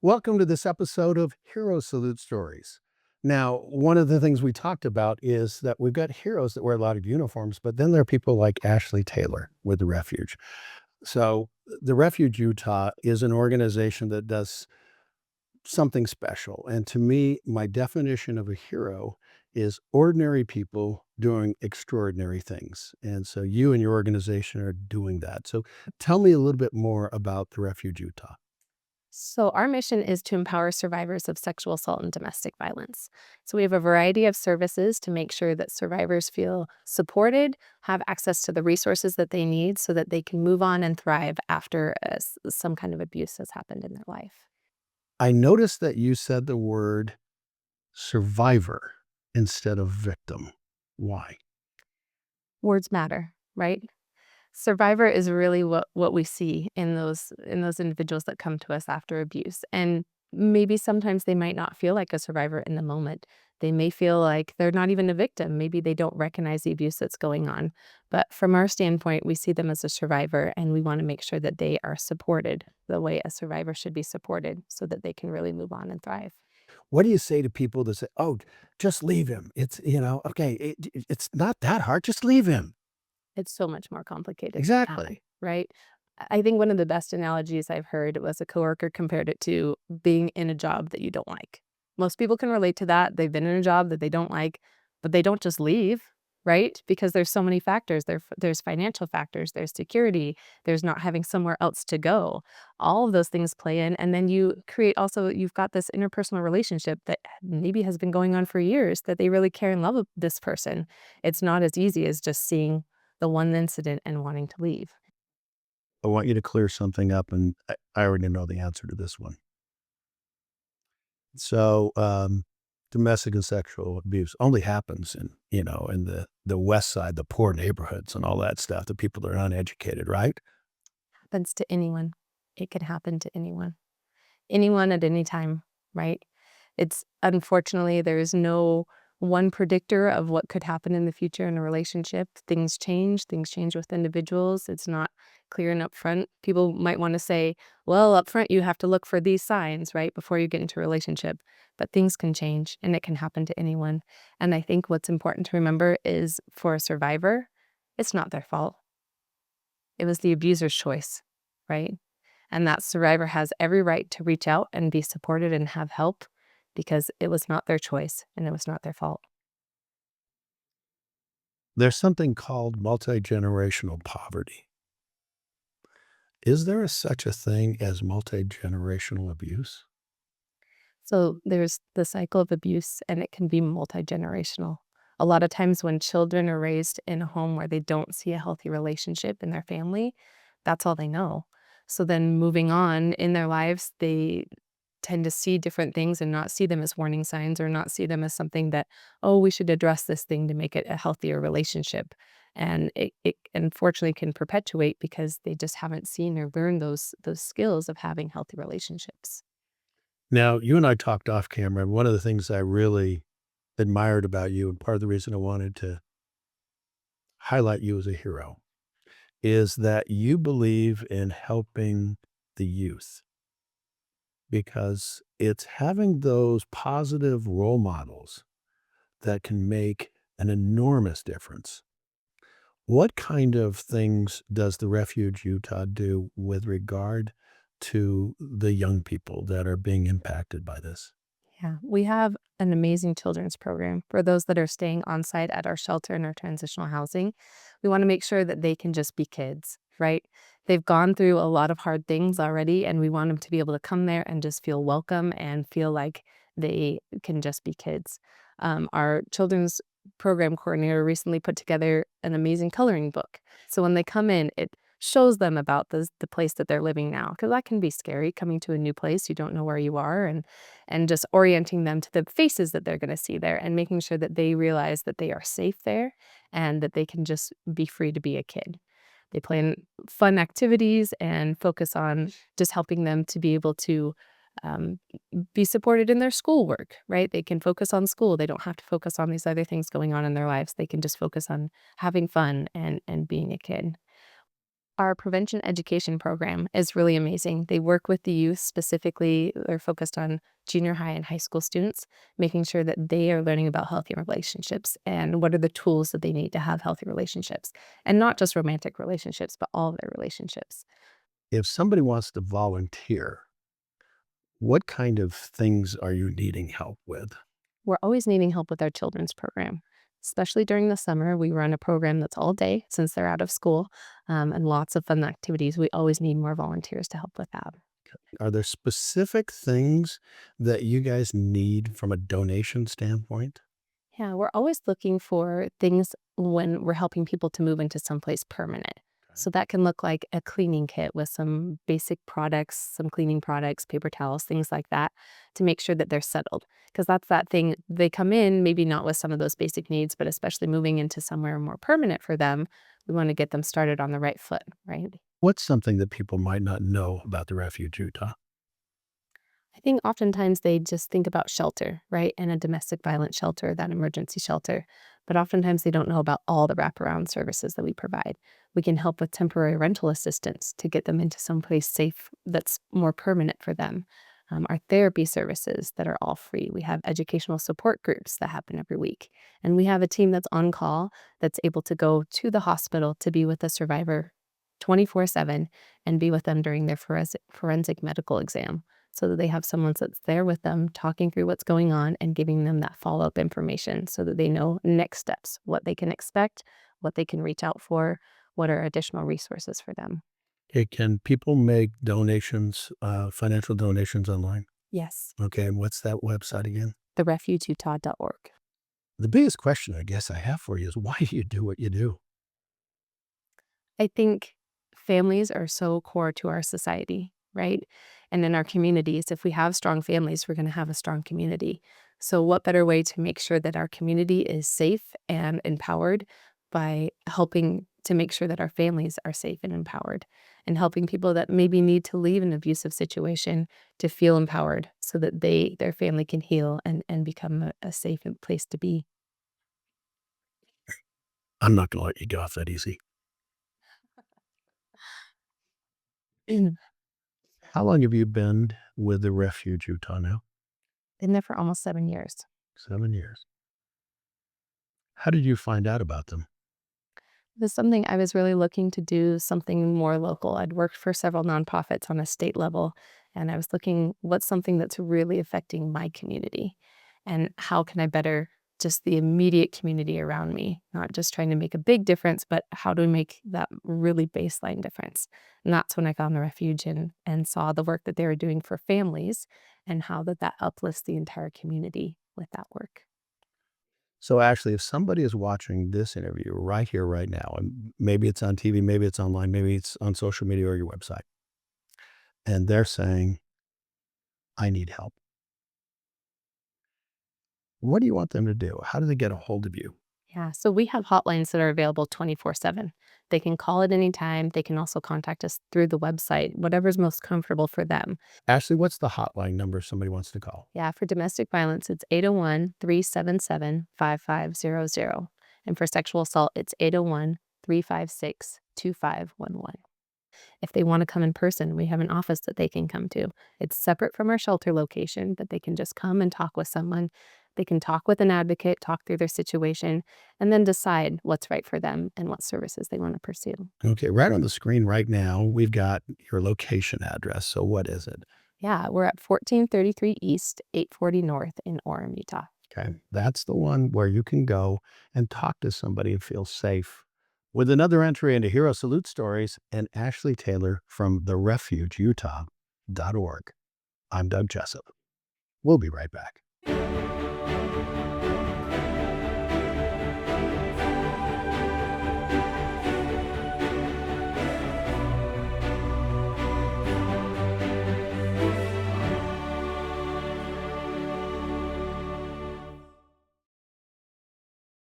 Welcome to this episode of Hero Salute Stories. Now, one of the things we talked about is that we've got heroes that wear a lot of uniforms, but then there are people like Ashley Taylor with the Refuge. So, the Refuge Utah is an organization that does something special. And to me, my definition of a hero is ordinary people doing extraordinary things. And so, you and your organization are doing that. So, tell me a little bit more about the Refuge Utah. So, our mission is to empower survivors of sexual assault and domestic violence. So, we have a variety of services to make sure that survivors feel supported, have access to the resources that they need so that they can move on and thrive after some kind of abuse has happened in their life. I noticed that you said the word survivor instead of victim. Why? Words matter, right? Survivor is really what we see in those individuals that come to us after abuse. And maybe sometimes they might not feel like a survivor in the moment. They may feel like they're not even a victim. Maybe they don't recognize the abuse that's going on. But from our standpoint, we see them as a survivor and we want to make sure that they are supported the way a survivor should be supported so that they can really move on and thrive. What do you say to people that say, "Oh, just leave him. Okay, it's not that hard. Just leave him." It's so much more complicated than that, Exactly. right? I think one of the best analogies I've heard was a coworker compared it to being in a job that you don't like. Most people can relate to that. They've been in a job that they don't like, but they don't just leave, right? Because there's so many factors. There's financial factors, there's security, there's not having somewhere else to go. All of those things play in. And then you've got this interpersonal relationship that maybe has been going on for years that they really care and love this person. It's not as easy as just seeing the one incident and wanting to leave. I want you to clear something up, and I already know the answer to this one. So, domestic and sexual abuse only happens in the West Side, the poor neighborhoods and all that stuff, the people that are uneducated, right? Happens to anyone. It could happen to anyone. Anyone at any time, right? It's unfortunately, there's no one predictor of what could happen in the future in a relationship. Things change with individuals. It's not clear and upfront. People might want to say, well, upfront, you have to look for these signs, right, before you get into a relationship. But things can change and it can happen to anyone. And I think what's important to remember is for a survivor, it's not their fault. It was the abuser's choice, right? And that survivor has every right to reach out and be supported and have help because it was not their choice and it was not their fault. There's something called multi-generational poverty. Is there such a thing as multi-generational abuse? So there's the cycle of abuse and it can be multi-generational. A lot of times when children are raised in a home where they don't see a healthy relationship in their family, that's all they know. So then moving on in their lives, they tend to see different things and not see them as warning signs or not see them as something that, oh, we should address this thing to make it a healthier relationship. And it unfortunately can perpetuate because they just haven't seen or learned those skills of having healthy relationships. Now, you and I talked off camera, and one of the things I really admired about you, and part of the reason I wanted to highlight you as a hero, is that you believe in helping the youth because it's having those positive role models that can make an enormous difference. What kind of things does the Refuge Utah do with regard to the young people that are being impacted by this? Yeah, we have an amazing children's program for those that are staying on site at our shelter and our transitional housing. We want to make sure that they can just be kids, right? They've gone through a lot of hard things already, and we want them to be able to come there and just feel welcome and feel like they can just be kids. Our children's program coordinator recently put together an amazing coloring book. So when they come in, it shows them about the place that they're living now because that can be scary coming to a new place. You don't know where you are, and just orienting them to the faces that they're going to see there and making sure that they realize that they are safe there and that they can just be free to be a kid. They plan fun activities and focus on just helping them to be able to um, be supported in their schoolwork, right? They can focus on school. They don't have to focus on these other things going on in their lives. They can just focus on having fun and being a kid. Our prevention education program is really amazing. They work with the youth specifically. They're focused on junior high and high school students, making sure that they are learning about healthy relationships and what are the tools that they need to have healthy relationships. And not just romantic relationships, but all of their relationships. If somebody wants to volunteer, what kind of things are you needing help with? We're always needing help with our children's program. Especially during the summer, we run a program that's all day since they're out of school, and lots of fun activities. We always need more volunteers to help with that. Are there specific things that you guys need from a donation standpoint? Yeah, we're always looking for things when we're helping people to move into someplace permanent. Okay. So that can look like a cleaning kit with some basic products, some cleaning products, paper towels, things like that to make sure that they're settled. Because that's that thing, they come in, maybe not with some of those basic needs, but especially moving into somewhere more permanent for them, we want to get them started on the right foot, right? What's something that people might not know about the Refuge Utah? I think oftentimes they just think about shelter, right? And a domestic violence shelter, that emergency shelter. But oftentimes they don't know about all the wraparound services that we provide. We can help with temporary rental assistance to get them into someplace safe that's more permanent for them. Our therapy services that are all free. We have educational support groups that happen every week. And we have a team that's on call that's able to go to the hospital to be with a survivor 24/7 and be with them during their forensic medical exam so that they have someone that's there with them, talking through what's going on and giving them that follow-up information so that they know next steps, what they can expect, what they can reach out for, what are additional resources for them. Okay, can people make donations, financial donations online? Yes. Okay, and what's that website again? TheRefugeUtah.org. The biggest question I guess I have for you is why do you do what you do? I think families are so core to our society, right? And in our communities, if we have strong families, we're going to have a strong community. So, what better way to make sure that our community is safe and empowered by helping to make sure that our families are safe and empowered and helping people that maybe need to leave an abusive situation to feel empowered so that their family can heal and become a safe place to be. I'm not gonna let you get off that easy. Been How long have you been with the Refuge Utah now? there for almost 7 years. 7 years. How did you find out about them? It was something I was really looking to do something more local. I'd worked for several nonprofits on a state level, and I was looking what's something that's really affecting my community, and how can I better just the immediate community around me, not just trying to make a big difference, but how do we make that really baseline difference? And that's when I found the refuge and saw the work that they were doing for families and how that uplifts the entire community with that work. So, Ashley, if somebody is watching this interview right here, right now, and maybe it's on TV, maybe it's online, maybe it's on social media or your website, and they're saying, "I need help." What do you want them to do? How do they get a hold of you? Yeah, so we have hotlines that are available 24/7. They can call at any time. They can also contact us through the website, whatever's most comfortable for them. Ashley, what's the hotline number if somebody wants to call? Yeah, for domestic violence, it's 801-377-5500. And for sexual assault, it's 801-356-2511. If they want to come in person, we have an office that they can come to. It's separate from our shelter location, but they can just come and talk with someone. They can talk with an advocate, talk through their situation, and then decide what's right for them and what services they want to pursue. Okay, right on the screen right now, we've got your location address. So, what is it? Yeah, we're at 1433 East, 840 North in Orem, Utah. Okay. That's the one where you can go and talk to somebody and feel safe. With another entry into Hero Salute Stories and Ashley Taylor from the refugeutah.org. I'm Doug Jessup. We'll be right back.